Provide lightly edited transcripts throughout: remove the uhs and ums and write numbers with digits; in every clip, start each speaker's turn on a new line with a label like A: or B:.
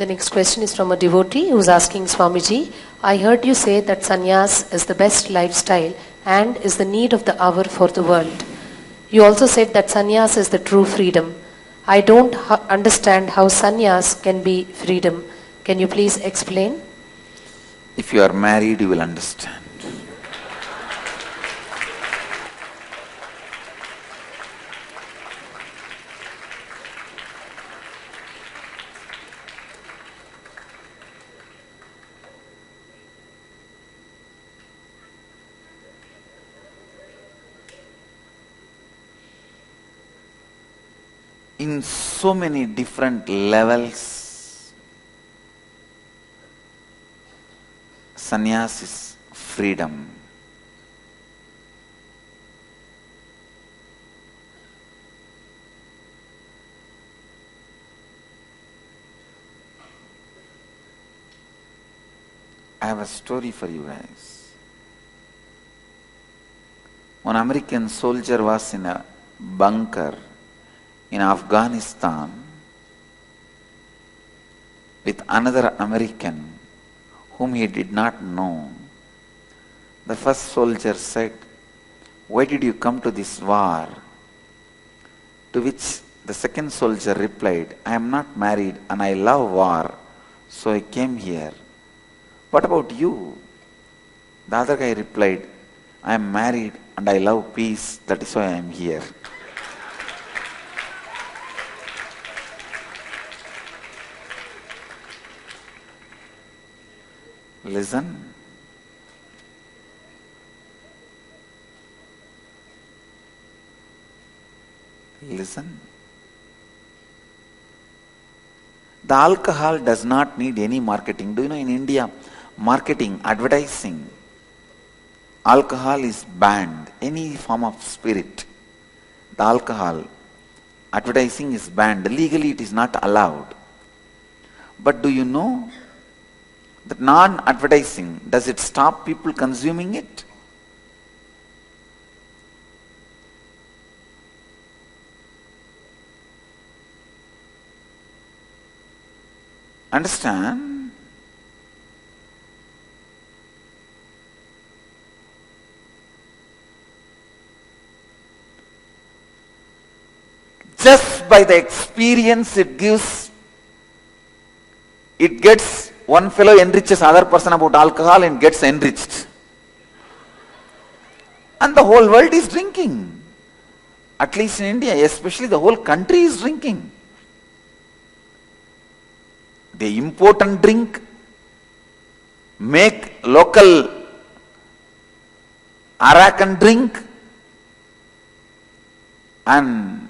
A: The next question is from a devotee who is asking Swamiji, I heard you say that sannyas is the best lifestyle and is the need of the hour for the world. You also said that sannyas is the true freedom. I don't understand how sannyas can be freedom. Can you please explain?
B: If you are married, you will understand. In so many different levels, sannyas is freedom. I have a story for you guys. One American soldier was in a bunker in Afghanistan with another American whom he did not know. The first soldier said, "Why did you come to this war?" To which the second soldier replied, "I am not married and I love war, so I came here. What about you?" The other guy replied, "I am married and I love peace, that is why I am here." Listen. Listen. The alcohol does not need any marketing. Do you know in India, marketing, advertising, alcohol is banned. Any form of spirit, the alcohol, advertising is banned. Legally it is not allowed. But do you know that non-advertising, does it stop people consuming it? Understand? Just by the experience it gives, it gets, one fellow enriches other person about alcohol and gets enriched. And the whole world is drinking. At least in India, especially the whole country is drinking. They import and drink, make local arak and drink, and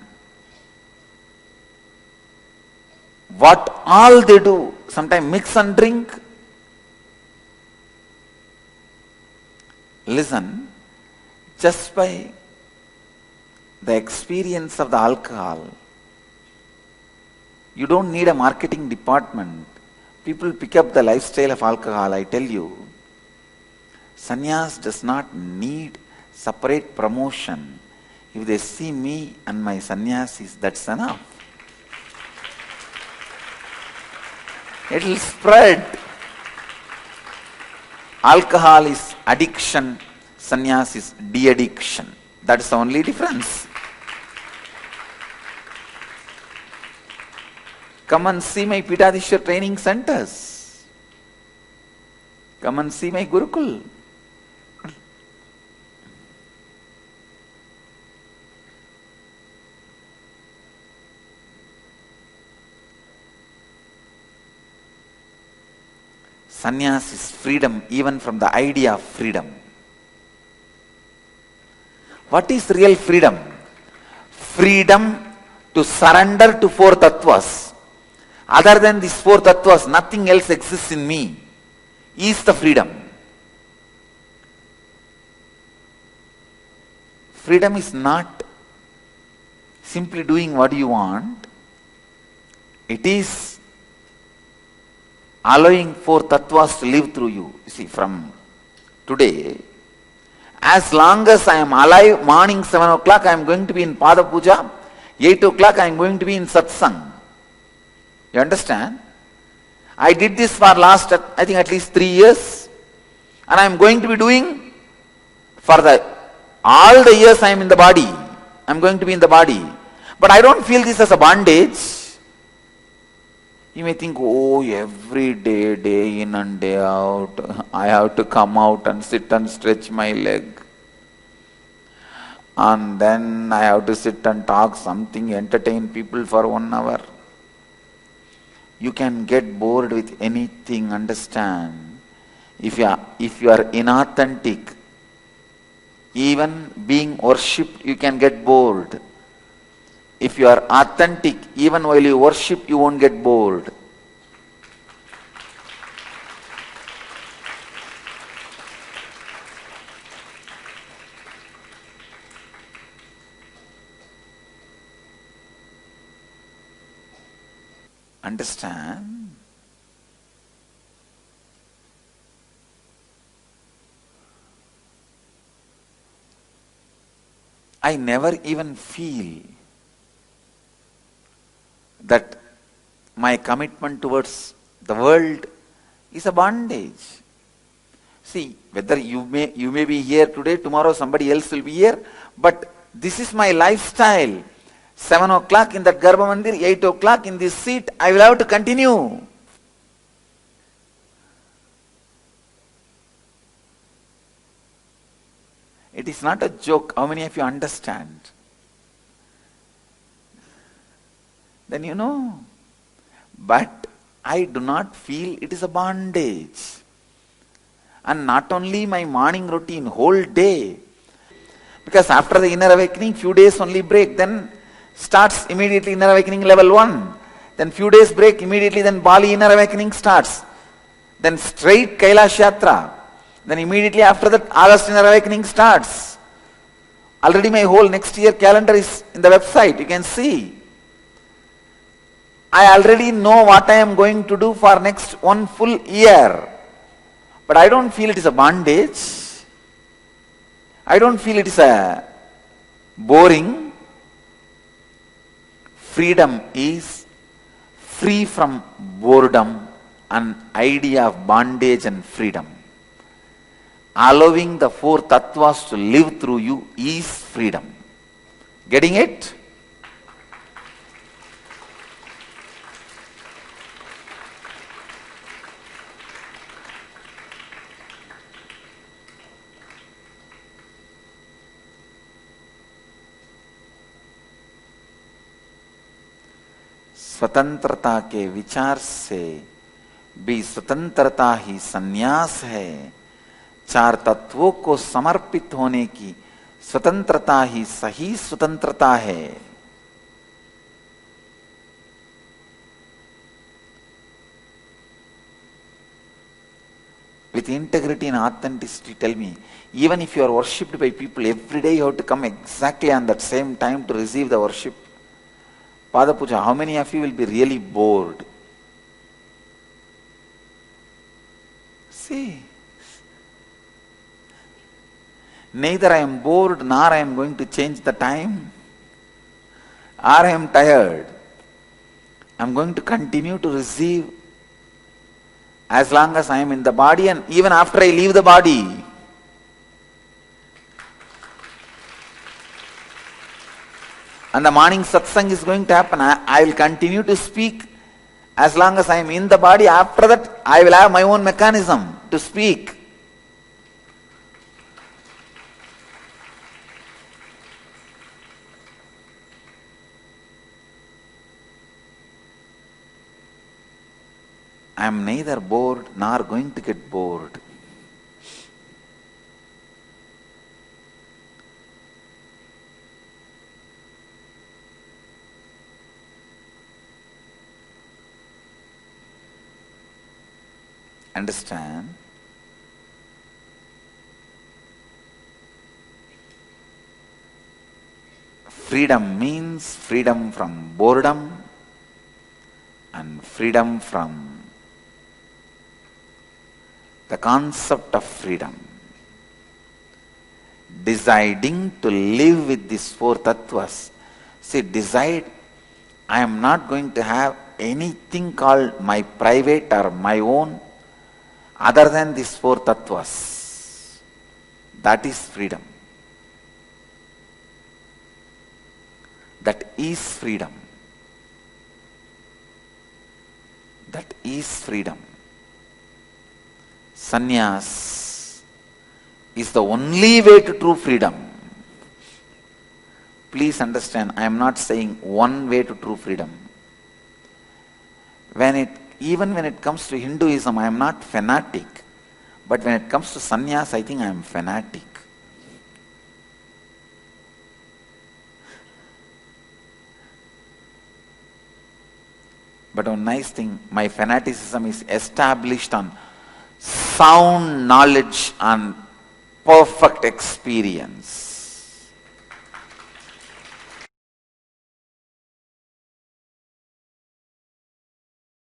B: what all they do, sometimes mix and drink. Listen, just by the experience of the alcohol, you don't need a marketing department. People pick up the lifestyle of alcohol. I tell you, sannyas does not need separate promotion. If they see me and my sannyasis, that's enough. It will spread. Alcohol is addiction, sannyas is de-addiction. That's the only difference. Come and see my Pitadishwar training centers. Come and see my Gurukul. Sannyas is freedom even from the idea of freedom. What is real freedom? Freedom to surrender to four tattvas. Other than these four tattvas, nothing else exists in me. Is the freedom. Freedom is not simply doing what you want. It is allowing four tattvas to live through you. You see, from today, as long as I am alive, morning 7 o'clock I am going to be in Pada Puja, 8 o'clock I am going to be in Satsang. You understand? I did this for last, I think, at least 3 years. And I am going to be doing for all the years I am in the body. I am going to be in the body. But I don't feel this as a bondage. You may think, oh, every day, day in and day out, I have to come out and sit and stretch my leg. And then I have to sit and talk something, entertain people for 1 hour. You can get bored with anything, understand. If you are inauthentic, even being worshipped, you can get bored. If you are authentic, even while you worship, you won't get bored. Understand? I never even feel that my commitment towards the world is a bondage. See, whether you may be here today, tomorrow somebody else will be here, but this is my lifestyle. 7 o'clock in that Garbha Mandir, 8 o'clock in this seat, I will have to continue. It is not a joke. How many of you understand? Then you know. But I do not feel it is a bondage. And not only my morning routine, whole day. Because after the inner awakening, few days only break. Then starts immediately inner awakening level 1. Then few days break, immediately then Bali inner awakening starts. Then straight Kailash Yatra. Then immediately after that, August inner awakening starts. Already my whole next year calendar is in the website. You can see. I already know what I am going to do for next 1 full year. But I don't feel it is a bondage. I don't feel it is a boring. Freedom is free from boredom, an idea of bondage and freedom. Allowing the 4 tattvas to live through you is freedom. Getting it? स्वतंत्रता के विचार से भी स्वतंत्रता ही संन्यास है। 4 तत्वों को समर्पित होने की स्वतंत्रता ही सही स्वतंत्रता है। With integrity and authenticity, tell me, even if you are worshipped by people every day, you have to come exactly on that same time to receive the worship. Pada Puja, how many of you will be really bored? See, neither I am bored nor I am going to change the time, or I am tired. I am going to continue to receive as long as I am in the body and even after I leave the body. And the morning satsang is going to happen. I will continue to speak as long as I am in the body. After that, I will have my own mechanism to speak. I am neither bored nor going to get bored. Understand? Freedom means freedom from boredom and freedom from the concept of freedom. Deciding to live with these 4 tattvas. See, decide, I am not going to have anything called my private or my own other than these four tattvas. That is freedom. That is freedom. That is freedom. Sannyas is the only way to true freedom. Please understand, I am not saying one way to true freedom. Even when it comes to Hinduism, I am not fanatic. But when it comes to sannyas, I think I am fanatic. But one nice thing, my fanaticism is established on sound knowledge and perfect experience.